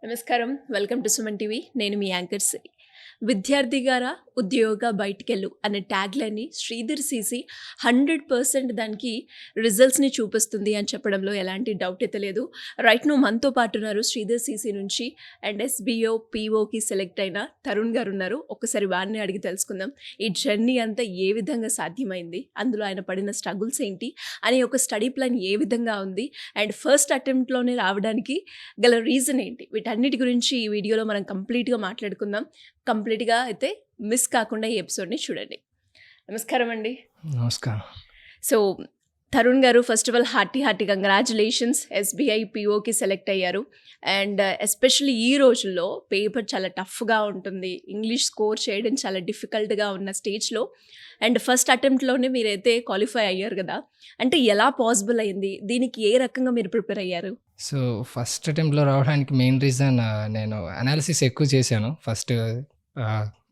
నమస్కారం. Welcome to Suman TV. నేను మీ anchor సిరి. విద్యార్థిగారా ఉద్యోగ బయటికెళ్ళు అనే ట్యాగ్‌లైన్‌ని శ్రీధర్ సీసీ 100% దానికి రిజల్ట్స్‌ని చూపిస్తుంది అని చెప్పడంలో ఎలాంటి డౌట్ అయితే లేదు. రైట్ నౌ మనతో పాటు ఉన్నారు శ్రీధర్ సీసీ నుంచి అండ్ ఎస్‌బీఓ, పీఓకి సెలెక్ట్ అయిన తరుణ్ గారు ఉన్నారు. ఒక్కసారి వారిని అడిగి తెలుసుకుందాం. ఈ జర్నీ అంతా ఏ విధంగా సాధ్యమైంది? అందులో ఆయన పడిన స్ట్రగుల్స్ ఏంటి? అని ఒక స్టడీ ప్లాన్ ఏ విధంగా ఉంది? అండ్ ఫస్ట్ అటెంప్ట్‌లోనే రావడానికి గల రీజన్ ఏంటి? వీటన్నిటి గురించి ఈ వీడియోలో మనం కంప్లీట్‌గా మాట్లాడుకుందాం. కంప్లీట్‌గా అయితే మిస్ కాకుండా ఈ ఎపిసోడ్‌ని చూడండి. నమస్కారం అండి. నమస్కారం. So, Tarun garu first of all hearty congratulations. SBI పీఓకి సెలెక్ట్ అయ్యారు. అండ్ ఎస్పెషల్లీ ఈ రోజుల్లో పేపర్ చాలా టఫ్‌గా ఉంటుంది. ఇంగ్లీష్ స్కోర్ చేయడం చాలా డిఫికల్ట్‌గా ఉన్న స్టేజ్‌లో అండ్ ఫస్ట్ అటెంప్ట్‌లోనే మీరైతే క్వాలిఫై అయ్యారు కదా! అంటే ఎలా పాసిబుల్ అయింది? దీనికి ఏ రకంగా మీరు ప్రిపేర్ అయ్యారు? సో, ఫస్ట్ అటెంప్ట్‌లో రావడానికి మెయిన్ రీజన్ నేను అనాలిసిస్ ఎక్కువ చేశాను.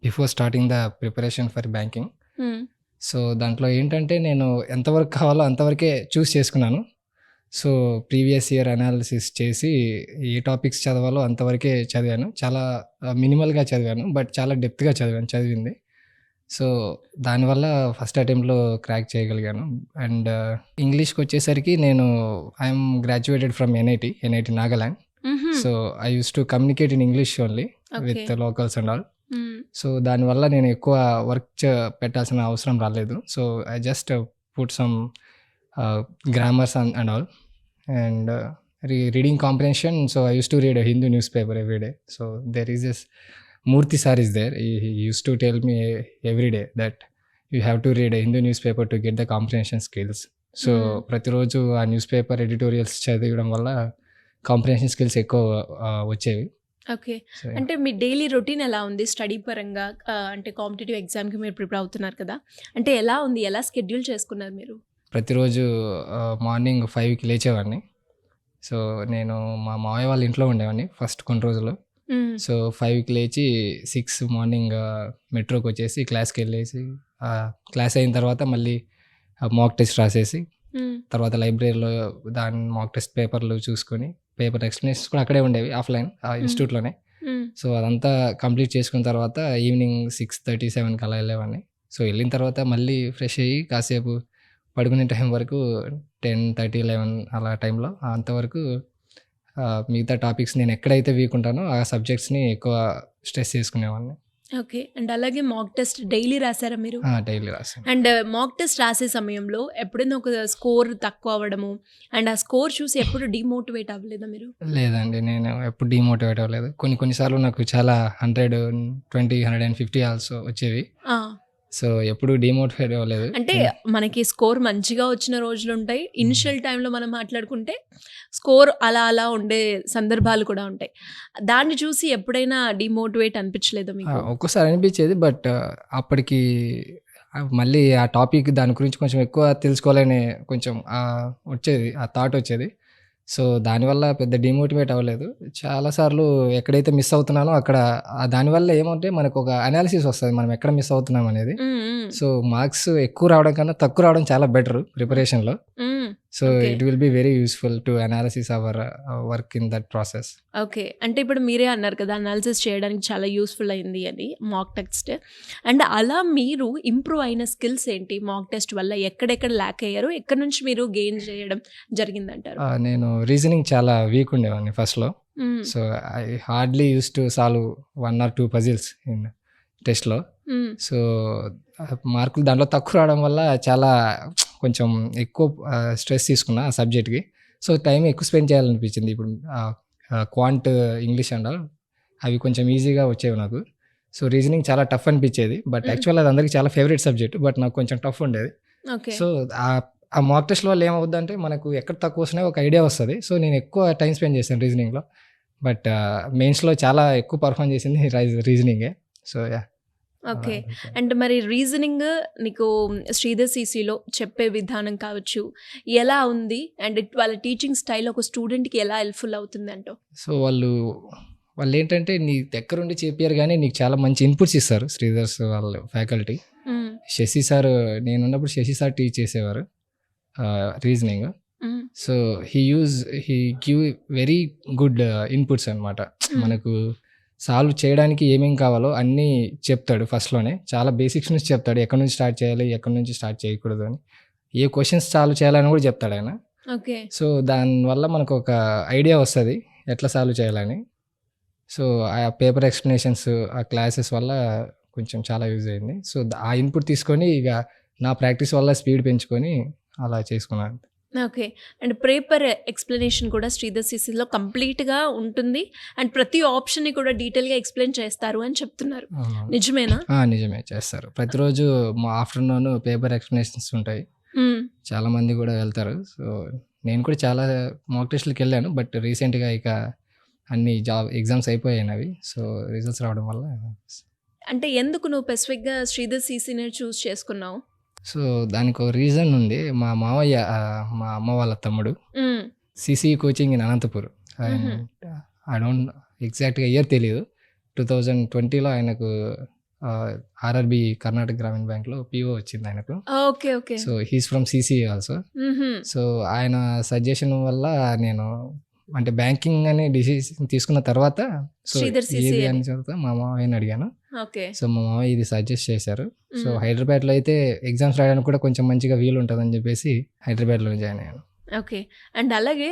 Before starting the preparation for banking. హ్మ్. సో, దాంట్లో ఏంటంటే నేను ఎంతవరకు కావాలో అంతవరకే చూస్ చేసుకున్నాను. సో, ప్రీవియస్ ఇయర్ అనాలిసిస్ చేసి ఏ టాపిక్స్ చదవాలో అంతవరకే చదివాను. చాలా మినిమల్‌గా చదివాను. బట్ చాలా డెప్త్‌గా చదివింది. సో, దానివల్ల ఫస్ట్ అటెంప్ట్‌లో క్రాక్ చేయగలిగాను. అండ్ ఇంగ్లీష్‌కొచ్చేసరికి నేను I'm graduated from NIT Nagaland. హుహు. So, I used to communicate in English only okay. With locals and all. Hmm. So, దానివల్ల నేను ఎక్కువ వర్క్ పెట్టాల్సిన అవసరం రాలేదు. So, I just put some grammars and all. And reading comprehension. So, I used to read a Hindu newspaper every day. So, there is this Murthy sir is there. He used to tell me every day that you have to read a Hindu newspaper to get the comprehension skills. So, ప్రతిరోజు ఆ news paper editorials చదివడం వల్ల comprehension skills ఎక్కువ వచ్చేవి. Okay. So, అంటే మీ daily routine ఎలా ఉంది study పరంగా? అంటే కాంపిటీటివ్ ఎగ్జామ్‌కి మీరు ప్రిపేర్ అవుతున్నారు కదా! అంటే ఎలా ఉంది? ఎలా షెడ్యూల్ చేసుకున్నారు మీరు? ప్రతిరోజు మార్నింగ్ 5కి లేచేవాడిని. సో, నేను మా మావయ్య వాళ్ళ ఇంట్లో ఉండేవాడిని ఫస్ట్ కొన్ని రోజులు. హ్మ్. సో, 5కి లేచి 6 మార్నింగ్ మెట్రోకి వచ్చేసి క్లాస్‌కెళ్ళేసి క్లాస్ అయిన తర్వాత మళ్ళీ మాక్ టెస్ట్ రాసేసి, హ్మ్. తర్వాత లైబ్రరీలో దాని మాక్ టెస్ట్ పేపర్లు చూసుకొని, పేపర్ ఎక్స్‌ప్లనేషన్స్ కూడా అక్కడే ఉండేవి ఆఫ్‌లైన్ ఇన్‌స్టిట్యూట్‌లోనే. హ్మ్. సో, అదంతా కంప్లీట్ చేసుకున్న తర్వాత ఈవినింగ్ 6:30, 7కి అలా వెళ్ళేవాడిని. సో, వెళ్ళిన తర్వాత మళ్ళీ ఫ్రెష్ అయ్యి కాసేపు పడుకునే టైం వరకు 10:30, 11 అలా టైంలో అంతవరకు మిగతా టాపిక్స్ నేను ఎక్కడైతే వీక్ ఉంటానో ఆ సబ్జెక్ట్స్‌ని ఎక్కువ స్ట్రెస్ చేసుకునేవాడిని. ఓకే. అండ్ అలాగే మాక్ టెస్ట్ డైలీ రాసారా మీరు? డైలీ రాసాను. అండ్ మాక్ టెస్ట్ రాసే సమయంలో ఎప్పుడైనా ఒక స్కోర్ తక్కువ అవ్వడము అండ్ ఆ స్కోర్ చూసి ఎప్పుడు డీమోటివేట్ అవ్వలేదా మీరు? లేదండి. నేను ఎప్పుడు డీమోటివేట్ అవ్వలేదు. కొన్ని సార్లు నాకు చాలా 120, 150 ఆల్సో వచ్చేవి. ఆ! సో, ఎప్పుడు డీమోటివేట్ అవ్వలేదు. అంటే మనకి స్కోర్ మంచిగా వచ్చిన రోజులుంటాయి. ఇనిషియల్ టైమ్‌లో మనం మాట్లాడుకుంటే స్కోర్ అలా ఉండే సందర్భాలు కూడా ఉంటాయి. దాన్ని చూసి ఎప్పుడైనా డీమోటివేట్ అనిపించలేదా మీకు? ఒక్కోసారి అనిపించేది. బట్ అప్పటికి మళ్ళీ ఆ టాపిక్ దాని గురించి కొంచెం ఎక్కువ తెలుసుకోవాలనే కొంచెం వచ్చేది. ఆ థాట్ వచ్చేది. సో, దానివల్ల పెద్ద డీమోటివేట్ అవ్వలేదు. చాలా సార్లు ఎక్కడైతే మిస్ అవుతున్నానో అక్కడ దానివల్ల ఏమంటే మనకొక అనాలిసిస్ వస్తది. మనం ఎక్కడ మిస్ అవుతున్నాం అనేది. హ్మ్. హ్మ్. సో, మార్క్స్ ఎక్కువ రావడం కన్నా తక్కువ రావడం చాలా బెటరు ప్రిపరేషన్‌లో. Hmm. So, okay. It will be very useful to analysis our work in that process. Okay. అంటే ఇప్పుడు మీరే అన్నారు కదా! అనాలిసిస్ చేయడానికి చాలా యూజ్‌ఫుల్ అయింది అని మాక్ టెస్ట్. అండ్ అలా మీరు ఇంప్రూవ్ అయిన స్కిల్స్ ఏంటి? మాక్ టెస్ట్ వల్ల ఎక్కడెక్కడ ల్యాక్ అయ్యారు? ఎక్కడి నుంచి మీరు గెయిన్ చేయడం జరిగిందంటారు? నేను రీజనింగ్ చాలా వీక్ ఉండేవాడిని ఫస్ట్‌లో. Hmm. So, I hardly used to solve 1 or 2 puzzles in టెస్ట్‌లో. హ్మ్. సో, మార్కులు దాంట్లో తక్కువ రావడం వల్ల చాలా కొంచెం ఎక్కువ స్ట్రెస్ తీసుకున్నా ఆ సబ్జెక్ట్‌కి. సో, టైం ఎక్కువ స్పెండ్ చేయాలనిపించింది. ఇప్పుడు క్వాంట్ ఇంగ్లీష్ అండ్ ఆల్ అవి కొంచెం ఈజీగా వచ్చేవి నాకు. సో, రీజనింగ్ చాలా టఫ్ అనిపించేది. బట్ హ్మ్. యాక్చువల్‌గా అది అందరికి చాలా ఫేవరెట్ సబ్జెక్ట్. బట్ నాకు కొంచెం టఫ్ ఉండేది. ఓకే. సో, ఆ మాక్ టెస్ట్‌ల వల్ల ఏమవుద్దంటే మనకు ఎక్కడ తక్కువ వస్తున్నాయో ఒక ఐడియా వస్తది. సో, నేను ఎక్కువ టైమ్ స్పెండ్ చేశాను రీజనింగ్‌లో. బట్ మెయిన్స్‌లో చాలా ఎక్కువ పెర్ఫార్మ్ చేసింది రీజనింగే. So, yeah! అలా ఓకే. అయిపోయింది. అండ్ మరి రీజనింగ్ నీకు శ్రీధర్ సీసీలో చెప్పే విధానం కావచ్చు, ఎలా ఉంది? అండ్ వాళ్ళ టీచింగ్ స్టైల్ ఒక స్టూడెంట్‌కి ఎలా హెల్ప్‌ఫుల్ అవుతుందంటావు? సో, వాళ్ళేంటంటే నీ దగ్గరుండి చెప్పియరు గానీ నీకు చాలా మంచి ఇన్‌పుట్స్ ఇస్తారు శ్రీధర్స్ వాళ్ళు ఫ్యాకల్టీ. హ్మ్. నేనున్నప్పుడు శశి సార్ టీచ్ చేసేవారు రీజనింగ్. హ్మ్. So, he give very good inputs అనమాట. హ్మ్. మనకు సాల్వ్ చేయడానికి ఏమేం కావాలో అన్నీ చెప్తాడు ఫస్ట్‌లోనే. చాలా బేసిక్స్ నుంచి చెప్తాడు. ఎక్కడి నుంచి స్టార్ట్ చేయాలి, ఎక్కడి నుంచి స్టార్ట్ చేయకూడదు అని. ఏ క్వెషన్స్ సాల్వ్ చేయాలని కూడా చెప్తాడాయన. ఓకే. సో, దానివల్ల మనకొక ఐడియా వస్తది. ఎట్లా సాల్వ్ చేయాలని. సో, ఆ పేపర్ ఎక్స్‌ప్లనేషన్స్, ఆ క్లాసెస్ వల్ల కొంచెం చాలా యూజ్ అయింది. సో, ఆ ఇన్‌పుట్ తీసుకొని ఇగ నా ప్రాక్టీస్ వల్ల స్పీడ్ పెంచుకొని అలా చేసుకున్నాను. ఓకే. అండ్ పేపర్ ఎక్స్‌ప్లనేషన్ కూడా శ్రీధర్ సీసీలో కంప్లీట్‌గా ఉంటుంది. అండ్ ప్రతి ఆప్షన్‌ని కూడా డీటెయిల్‌గా ఎక్స్‌ప్లెయిన్ చేస్తారు అని చెప్తున్నారు. అవునవును. నిజమేనా? నిజమే చేస్తారు. ప్రతిరోజు ఆఫ్టర్‌నూన్ పేపర్ ఎక్స్‌ప్లనేషన్స్ ఉంటాయి. హ్మ్. చాలామంది గూడా వెళ్తారు. సో, నేను కూడా చాలా మాక్ టెస్ట్‌లకెళ్ళాను. బట్ రీసెంట్‌గా ఇక అన్ని ఎగ్జామ్స్ అయిపోయాయి నావి. సో, రిజల్ట్స్ రావడం వల్ల అంటే ఎందుకు నువ్వు స్పెసిఫిక్‌గా శ్రీధర్ సీసీ‌నే చూజ్ చేసుకున్నావు? సో, దానికో రీజన్ ఉంది. మా మావయ్య మా అమ్మ వాళ్ళ తమ్ముడు hmm. CC coaching in Anantapur. హుహు. ఐ డోంట్ ఎగ్జాక్ట్‌గా ఇయర్ తెలీదు. 2020లో ఆయనకు ఆర్ఆర్‌బీ కర్ణాటక గ్రామీణ బ్యాంక్‌లో పీఓ వచ్చిందాయనకు. Okay. Okay. So, he is from CC also. హుహు. సో, ఆయన సజెషన్ వల్ల నేను అంటే బ్యాంకింగ్ అనే డిసిషన్ తీసుకున్న తర్వాత సో, శ్రీధర్ సీసీ ఏది అని. అని చెప్తే మా మామయ్యని అడిగాను. ఓకే. సో, మా మామయ్య ఇది సజెస్ట్ చేశారు. సో, హ్మ్. హైదరాబాద్‌లో అయితే ఎగ్జామ్స్ రాయడానికి కూడా కొంచెం మంచిగా వీలుంటదని చెప్పేసి హైదరాబాద్‌లో జాయిన్ అయ్యాను. ఓకే. అండ్ అలాగే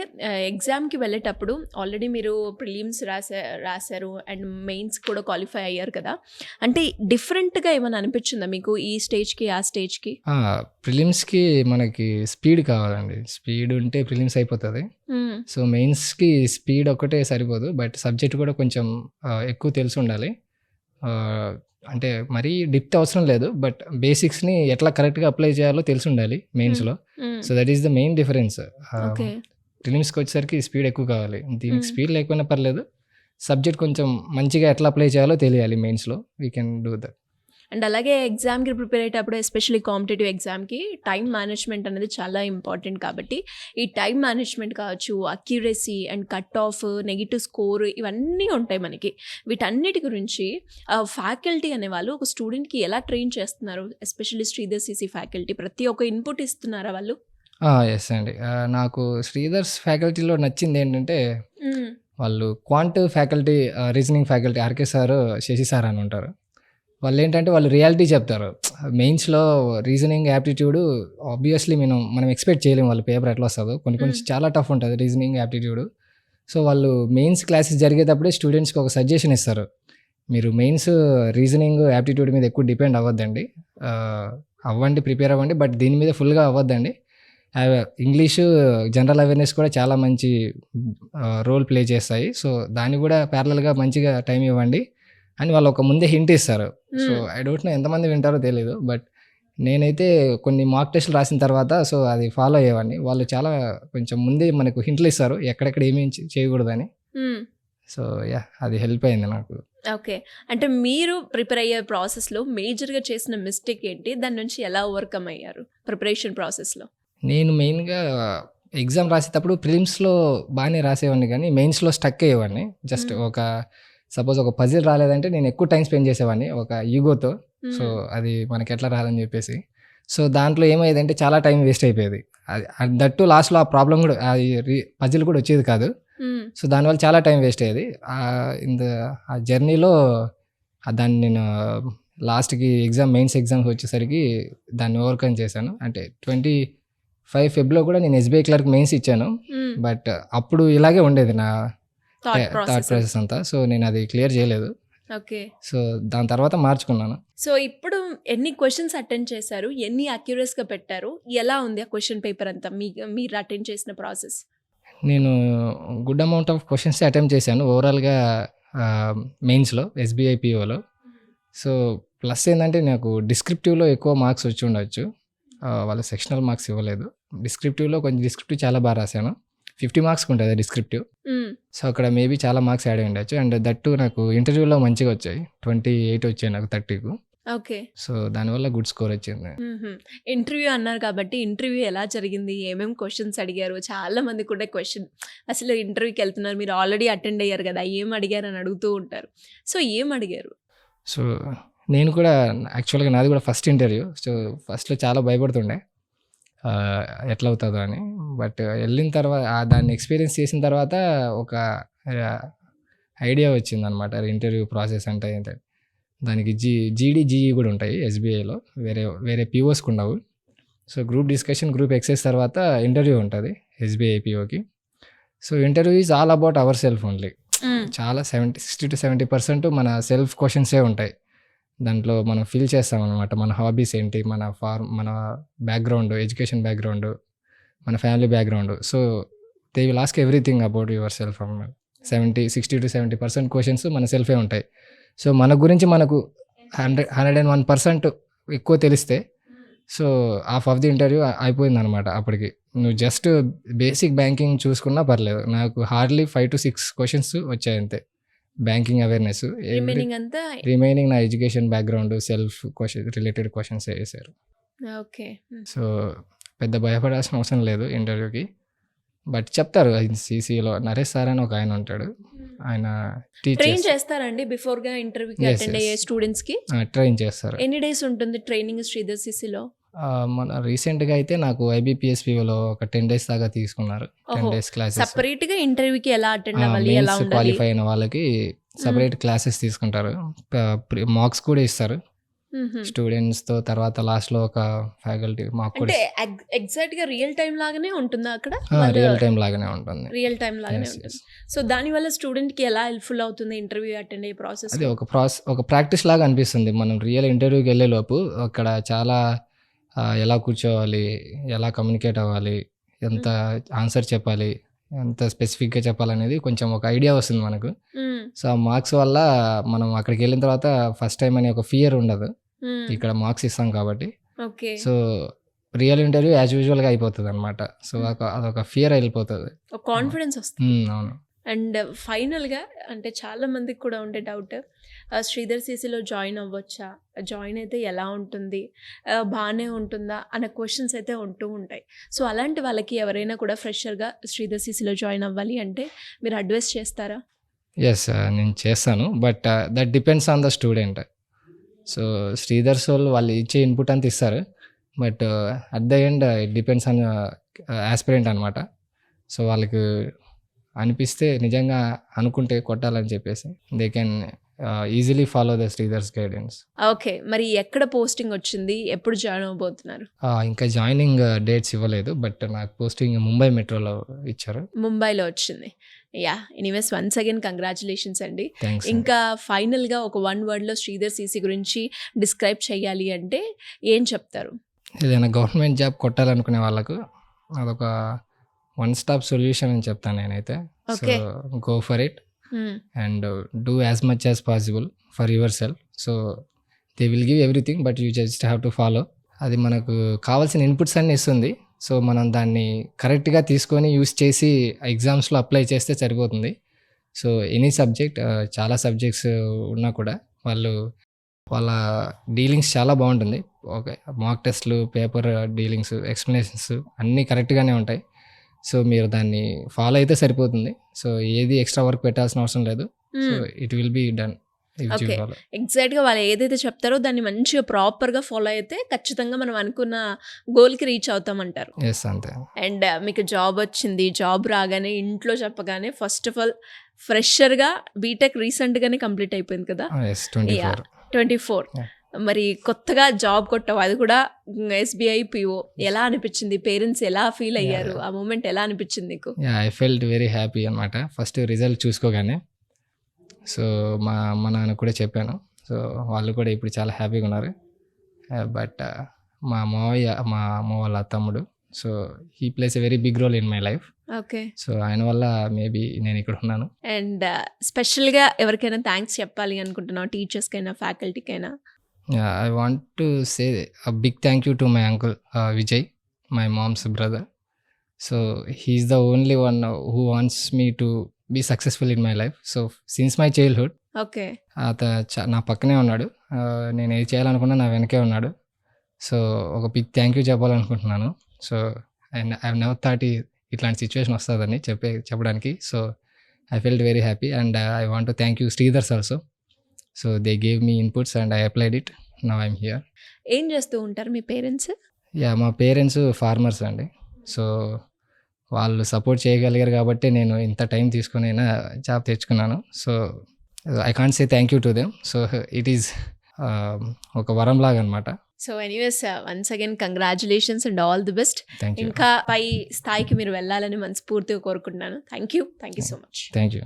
ఎగ్జామ్‌కి వెళ్ళేటప్పుడు ఆల్రెడీ మీరు ప్రిలిమ్స్ రాసారు అండ్ మెయిన్స్ కూడా క్వాలిఫై అయ్యారు కదా! అంటే డిఫరెంట్‌గా ఏమైనా అనిపించిందా మీకు ఈ స్టేజ్‌కి, ఆ స్టేజ్‌కి? ప్రిలిమ్స్‌కి మనకి స్పీడ్ కావాలండి. స్పీడ్ ఉంటే ప్రిలిమ్స్ అయిపోతది. హ్మ్. సో, మెయిన్స్‌కి స్పీడ్ ఒక్కటే సరిపోదు. బట్ సబ్జెక్ట్ కూడా కొంచెం ఎక్కువ తెలిసుండాలి. ఆహ్, అంటే మరీ డెప్త్ అవసరం లేదు. బట్ బేసిక్స్‌ని ఎట్లా కరెక్ట్‌గా అప్లై చేయాలో తెలిసుండాలి హ్మ్. మెయిన్స్‌లో. Hmm. So, that is the main difference. Okay. ప్రిలిమ్స్‌కొచ్చేసరికి స్పీడ్ ఎక్కువ కావాలి. దీనికి హ్మ్. స్పీడ్ లేకపోయినా పర్లేదు. సబ్జెక్ట్ కొంచెం మంచిగా ఎట్లా అప్లై చేయాలో తెలియాలి మెయిన్స్‌లో. We can do that. And అలాగే ఎగ్జామ్‌కి ప్రిపేర్ అయ్యేటప్పుడు ఎస్పెషల్లీ కాంపిటీటివ్ ఎగ్జామ్‌కి టైమ్ మేనేజ్‌మెంట్ అనేది చాలా ఇంపార్టెంట్ కాబట్టి, ఈ టైమ్ మేనేజ్‌మెంట్ కావచ్చు, accuracy and cut off, negative score ఇవన్నీ ఉంటాయి మనకి. వీటన్నిటి గురించి ఫ్యాకల్టీ అనేవాళ్ళు ఒక స్టూడెంట్‌కి ఎలా ట్రైన్ చేస్తున్నారు? ఎస్పెషల్లీ శ్రీధర్ సీసీ ఫ్యాకల్టీ ప్రతి ఒక్క ఇన్పుట్ ఇస్తున్నారా వాళ్ళు? యెస్ అండి. నాకు శ్రీధర్స్ ఫ్యాకల్టీలో నచ్చిందేంటంటే, హ్మ్. వాళ్ళు quant faculty reasoning faculty RK sir, Sashi sir అని ఉంటారు. వాళ్ళేంటంటే వాళ్ళు రియాలిటీ చెప్తారు. మెయిన్స్‌లో రీజనింగ్, యాప్టిట్యూడ్ ఆబ్వియస్‌లీ మనం ఎక్స్‌పెక్ట్ చేయలేము వాళ్ళ పేపర్ ఎట్లా వస్తదో. కొన్ని హ్మ్. చాలా టఫ్ ఉంటది రీజనింగ్, యాప్టిట్యూడ్. సో, వాళ్ళు మెయిన్స్ క్లాసెస్ జరిగేటప్పుడే స్టూడెంట్స్‌కి ఒక సజెషన్ ఇస్తారు. మీరు మెయిన్స్ రీజనింగ్, యాప్టిట్యూడ్ మీద ఎక్కువ డిపెండ్ అవ్వద్దండి. అవ్వండి, ప్రిపేర్ అవ్వండి. బట్ దీని మీద ఫుల్‌గా అవ్వద్దండి. ఇంగ్లీషు, జనరల్ అవేర్‌నెస్ కూడా చాలా మంచి రోల్ ప్లే చేస్తాయి. సో, దాన్ని కూడా ప్యారలల్‌గా మంచిగా టైం ఇవ్వండి అని వాళ్ళు ఒక ముందే హింట్ ఇస్తారు. సో, హ్మ్. ఐ డోంట్ నో ఎంతమంది వింటారో తెలీదు. బట్ నేనైతే కొన్ని మాక్ టెస్ట్‌లు రాసిన తర్వాత సో, అది ఫాలో అయ్యేవాడిని. వాళ్ళు చాలా కొంచెం ముందే మనకు హింట్లు ఇస్తారు. ఎక్కడెక్కడ ఏమేమి చేయకూడదని. హ్మ్. So, yeah! అది హెల్ప్ అయింది నాకు. ఓకే. అంటే మీరు ప్రిపేర్ అయ్యే ప్రాసెస్‌లో మేజర్‌గా చేసిన మిస్టేక్ ఏంటి? దాని నుంచి ఎలా ఓవర్‌కమ్ అయ్యారు ప్రిపరేషన్ ప్రాసెస్‌లో? నేను మెయిన్‌గా ఎగ్జామ్ రాసేటప్పుడు ప్రిలిమ్స్‌లో బానే రాసేవాడిని గానీ, మెయిన్స్‌లో స్టక్ అయ్యేవాడిని. జస్ట్ హ్మ్. సపోజ్ ఒక పజిల్ రాలేదంటే నేను ఎక్కువ టైమ్ స్పెండ్ చేసేవాడిని ఒక ఈగోతో. సో, హ్మ్. అది మనకెట్లా రాదని చెప్పేసి. సో, దాంట్లో ఏమయ్యేదంటే చాలా టైం వేస్ట్ అయిపోయేది. దట్ టూ లాస్ట్‌లో ఆ ప్రాబ్లమ్ గూడా అది పజిల్ కూడా వచ్చేది కాదు. హ్మ్. సో, దానివల్ల చాలా టైం వేస్ట్ అయ్యేది. ఇన్ ద ఆ జర్నీలో దాన్ని నేను లాస్ట్‌కి మెయిన్స్ ఎగ్జామ్స్ వచ్చేసరికి దాన్ని ఓవర్‌కమ్ చేశాను. అంటే 25 ఫెబ్‌లో కూడా నేను ఎస్‌బీఐ క్లర్క్ మెయిన్స్ ఇచ్చాను. హ్మ్. బట్ అప్పుడు ఇలాగే ఉండేది నా థాట్ థాట్ ప్రాసెస్ అంతా. ప్రాసెస్ అంతా. సో, నేనది క్లియర్ చేయలేదు. ఓకే. సో, దాని తర్వాత మార్చుకున్నాను. సో, ఇప్పుడు ఎన్ని క్వెషన్స్ అటెండ్ చేశారు? ఎన్ని అక్యురస్‌గా పెట్టారు? ఎలా ఉంది ఆ క్వెషన్ పేపర్ అంతా మీరు అటెండ్ చేసిన ప్రాసెస్? నేను గుడ్ అమౌంట్ ఆఫ్ క్వెషన్సే అటెంప్ట్ చేశాను ఓవరాల్‌గా మెయిన్స్‌లో, ఎస్‌బీఐ పీఓలో. సో, ప్లస్ ఏందంటే నాకు డిస్క్రిప్టివ్‌లో ఎక్కువ మార్క్స్ వచ్చుండొచ్చు. వాళ్ళు సెక్షనల్ మార్క్స్ ఇవ్వలేదు. డిస్క్రిప్టివ్‌లో కొంచెం డిస్క్రిప్టివ్ చాలా రాసాను. 50 మార్క్స్‌కి ఉంటది డిస్క్రిప్టివ్. హ్మ్. సో, అక్కడ మేబీ చాలా మార్క్స్ యాడ్ అయ్యుండొచ్చు. అండ్ దట్ టూ నాకు ఇంటర్వ్యూలో మంచిగా వచ్చాయి. 28 వచ్చాయి నాకు 30కు. ఓకే. సో, దానివల్ల గుడ్ స్కోర్ వచ్చింది. హుహు. ఇంటర్వ్యూ అన్నారు కాబట్టి ఇంటర్వ్యూ ఎలా జరిగింది? ఏమేం క్వెషన్స్ అడిగారు? చాలా మందికి కూడా అసలు ఇంటర్వ్యూకెళ్తున్నారు. మీరు ఆల్రెడీ అటెండ్ అయ్యారు గదా! ఏం అడిగారని అడుగుతూ ఉంటారు. సో, ఏం అడిగారు? సో, నేను కూడా యాక్చువల్‌గా నాది కూడా ఫస్ట్ ఇంటర్వ్యూ. సో, ఫస్ట్‌లో చాలా భయపడుతుండే. ఎట్లా అవుతుందో అని. బట్ వెళ్ళిన తర్వాత దాన్ని ఎక్స్పీరియన్స్ చేసిన తర్వాత ఒక ఐడియా వచ్చిందనమాట. ఇంటర్వ్యూ ప్రాసెస్ అంటే ఏంటంటే దానికి జీడీ, జీఈ కూడా ఉంటాయి ఎస్బీఐలో. వేరే వేరే పీఓస్కి ఉండవు. So group discussion, group exercise తర్వాత ఇంటర్వ్యూ ఉంటుంది ఎస్బీఐ పీఓకి. So interview is all about our self only. చాలా 60-70% మన సెల్ఫ్ క్వశ్చన్సే ఉంటాయి. దాంట్లో మనం ఫిల్ చేస్తామన్నమాట. మన హాబీస్ ఏంటి, మన బ్యాక్గ్రౌండ్, ఎడ్యుకేషన్ బ్యాక్గ్రౌండ్, మన family background. So they will ask everything about your self అన్నమాట. 60-70% క్వశ్చన్స్ మన సెల్ఫే ఉంటాయి. సో మన గురించి మనకు 101% ఎక్కువ తెలిస్తే so half of the interview అయిపోయిందనమాట అప్పటికి. నువ్వు జస్ట్ బేసిక్ బ్యాంకింగ్ చూసుకున్నా పర్లేదు. నాకు హార్డ్లీ 5 to 6 క్వశ్చన్స్ వచ్చాయి అంతే. బ్యాంకింగ్ అవేర్నెస్, రిమైనింగ్ నా education background, self question related questions వేసారు. ఓకే. సో పెద్ద భయపడాల్సిన అవసరం లేదు ఇంటర్వ్యూకి. బట్ చెప్తారు సీసీలో నరేష్ సార్ అని ఒక ఆయన ఉంటాడు. ఆయన ట్రైన్ చేస్తారండి బిఫోర్ గా ఇంటర్వ్యూకి అటెండ్ అయ్యే స్టూడెంట్స్ కి? ట్రైన్ చేస్తారు. ఎన్ని డేస్ ఉంటుంది ట్రైనింగ్ శ్రీధర్ సిసిలో? మన రీసెంట్గా అయితే నాకు ఐబీపీఎస్పీలో ఒక 10 days దాకా తీసుకున్నారు. 10 days క్లాసెస్. సెపరేట్ గా ఇంటర్వ్యూకి ఎలా అటెండ్ అవ్వాలి, ఎలా ఉండాలి? క్వాలిఫై అయిన వాళ్ళకి సెపరేట్ క్లాసెస్ తీసుకుంటారు. మార్క్స్ కూడా ఇస్తారు స్టూడెంట్స్ తో. తర్వాత లాస్ట్ లో ఒక ఫ్యాకల్టీ మాకు కూడా ఎగ్జాక్ట్ గా రియల్ టైం లాగానే ఉంటుందా అక్కడ? రియల్ టైం లాగానే ఉంటుంది. రియల్ టైం లాగానే ఉంటుంది. సో దాని వల్ల స్టూడెంట్ కి ఎలా హెల్ప్ఫుల్ అవుతుంది ఇంటర్వ్యూ అటెండ్ అయ్యే ప్రాసెస్? అది ఒక ప్రాక్టీస్ లాగా అనిపిస్తుంది. మనం రియల్ ఇంటర్వ్యూకి వెళ్ళే లోపు అక్కడ చాలా ఎలా కూర్చోవాలి, ఎలా కమ్యూనికేట్ అవ్వాలి, ఎంత ఆన్సర్ చెప్పాలి, ఎంత స్పెసిఫిక్గా చెప్పాలనేది కొంచెం ఒక ఐడియా వస్తుంది మనకు. సో ఆ మార్క్స్ వల్ల మనం అక్కడికి వెళ్ళిన తర్వాత ఫస్ట్ టైం అనే ఒక ఫియర్ ఉండదు. ఇక్కడ మార్క్స్ ఇస్తాం కాబట్టి. సో రియల్ ఇంటర్వ్యూ యాజ్ యూజువల్గా అయిపోతుంది అనమాట. సో అదొక ఫియర్ వెళ్ళిపోతుంది, కాన్ఫిడెన్స్ వస్తుంది. అవును. అండ్ ఫైనల్గా అంటే చాలా మందికి కూడా ఉండే డౌట్, శ్రీధర్ సిసిలో జాయిన్ అవ్వచ్చా, జాయిన్ అయితే ఎలా ఉంటుంది, బాగానే ఉంటుందా అన్న క్వశ్చన్స్ అయితే ఉంటూ ఉంటాయి. సో అలాంటి వాళ్ళకి ఎవరైనా కూడా ఫ్రెషర్గా శ్రీధర్ సిసిలో జాయిన్ అవ్వాలి అంటే మీరు అడ్వైస్ చేస్తారా? ఎస్, నేను చేస్తాను. But that depends on the student. So Sridhar సోల్ వాళ్ళు ఇచ్చే ఇన్పుట్ అంతా ఇస్తారు. But at the end it depends on aspirant అనమాట. సో వాళ్ళకి అనిపిస్తే, నిజంగా అనుకుంటే కొట్టాలని చెప్పేసి they can easily follow the Sridhar's guidance. Okay. మరి ఎక్కడ పోస్టింగ్ వచ్చింది, ఎప్పుడు జాయిన్ అవ్వబోతున్నారు? ఇంకా జాయినింగ్ డేట్స్ ఇవ్వలేదు. బట్ నాకు పోస్టింగ్ ముంబై మెట్రోలో ఇచ్చారు. ముంబైలో వచ్చింది. Yeah, anyways once again congratulations అండి. థ్యాంక్స్. ఇంకా ఫైనల్గా ఒక 1 wordలో శ్రీధర్ సిసి గురించి డిస్క్రైబ్ చేయాలి అంటే ఏం చెప్తారు? ఏదైనా గవర్నమెంట్ జాబ్ కొట్టాలనుకునే వాళ్ళకు అదొక వన్ స్టాప్ సొల్యూషన్ అని చెప్తాను నేనైతే. So go for it and do as much as possible for your self. So they will give everything, but you just have to follow. అది మనకు కావాల్సిన ఇన్పుట్స్ అన్ని ఇస్తుంది. సో మనం దాన్ని కరెక్ట్గా తీసుకొని యూస్ చేసి ఎగ్జామ్స్లో అప్లై చేస్తే సరిపోతుంది. సో ఎనీ సబ్జెక్ట్, చాలా సబ్జెక్ట్స్ ఉన్నా కూడా వాళ్ళ డీలింగ్స్ చాలా బాగుంటుంది. ఓకే, మాక్ టెస్ట్లు, పేపర్ డీలింగ్స్, ఎక్స్ప్లెనేషన్స్ అన్నీ కరెక్ట్గానే ఉంటాయి. సో మీరు దాన్ని ఫాలో అయితే సరిపోతుంది. సో ఏది ఎక్స్ట్రా వర్క్ పెట్టాల్సిన అవసరం లేదు. So it will be done. ఎగ్జాక్ట్గా వాళ్ళు ఏదైతే చెప్తారో దాన్ని మంచిగా ప్రాపర్గా ఫాలో అయితే ఖచ్చితంగా మనం అనుకున్న గోల్కి రీచ్ అవుతామంటారు. ఎస్, అంతే. అండ్ మీకు జాబ్ వచ్చింది. జాబ్ రాగానే ఇంట్లో చెప్పగానే ఫస్ట్ ఆఫ్ ఆల్ ఫ్రెషర్గా బీటెక్ రీసెంట్గానే కంప్లీట్ అయిపోయింది కదా? 24. మరి కొత్తగా జాబ్ కొట్టావు, అది కూడా ఎస్బీఐ పిఓ. ఎలా అనిపించింది? పేరెంట్స్ ఎలా ఫీల్ అయ్యారు? ఆ మూమెంట్ ఎలా అనిపించింది నీకు? ఐ ఫెల్ట్ వెరీ హ్యాపీ అనమాట ఫస్ట్ రిజల్ట్ చూసుకోగానే. సో మా అమ్మ నాన్న కూడా చెప్పాను. సో వాళ్ళు కూడా ఇప్పుడు చాలా హ్యాపీగా ఉన్నారు. బట్ మా అమ్మ వాళ్ళ తమ్ముడు, so he plays a very big role in my life. Okay. So ఆయన వల్ల మేబీ నేను ఇక్కడ ఉన్నాను. అండ్ స్పెషల్గా ఎవరికైనా థ్యాంక్స్ చెప్పాలి అనుకుంటున్నావు? టీచర్స్కైనా, ఫ్యాకల్టీకైనా? I want to say a big thank you to my uncle Vijay, my mom's brother. So he's the only one who wants me to be successful in my life. So since my childhood, okay, నా పక్కనే ఉన్నాడు. నేను ఏది చేయాలనుకున్నా నా వెనకే ఉన్నాడు. So ఒక బిగ్ థ్యాంక్ యూ చెప్పాలనుకుంటున్నాను. So and I have never thought ఇట్లాంటి సిచ్యువేషన్ వస్తుందని చెప్పడానికి. So I felt very happy and I want to thank you Sridhar's also. So they gave me inputs and I applied it. Now I'm here. ఏం చేస్తూ ఉంటారు మీ parents? యాహ్! మా parents farmers అండి. సో, వాళ్ళు సపోర్ట్ చేయగలిగారు గాబట్టే నేను ఇంత టైం తీసుకొనైనా జాబ్ తెచ్చుకున్నాను. So, I can't say thank you to them. So, it is ఒక వరంలాగనమాట. So anyways once again congratulations and all the best. Thank you. ఇంకా పై స్థాయికి మీరు వెళ్ళాలని మనస్ఫూర్తిగా కోరుకుంటున్నాను. Thank you so much. Thank you.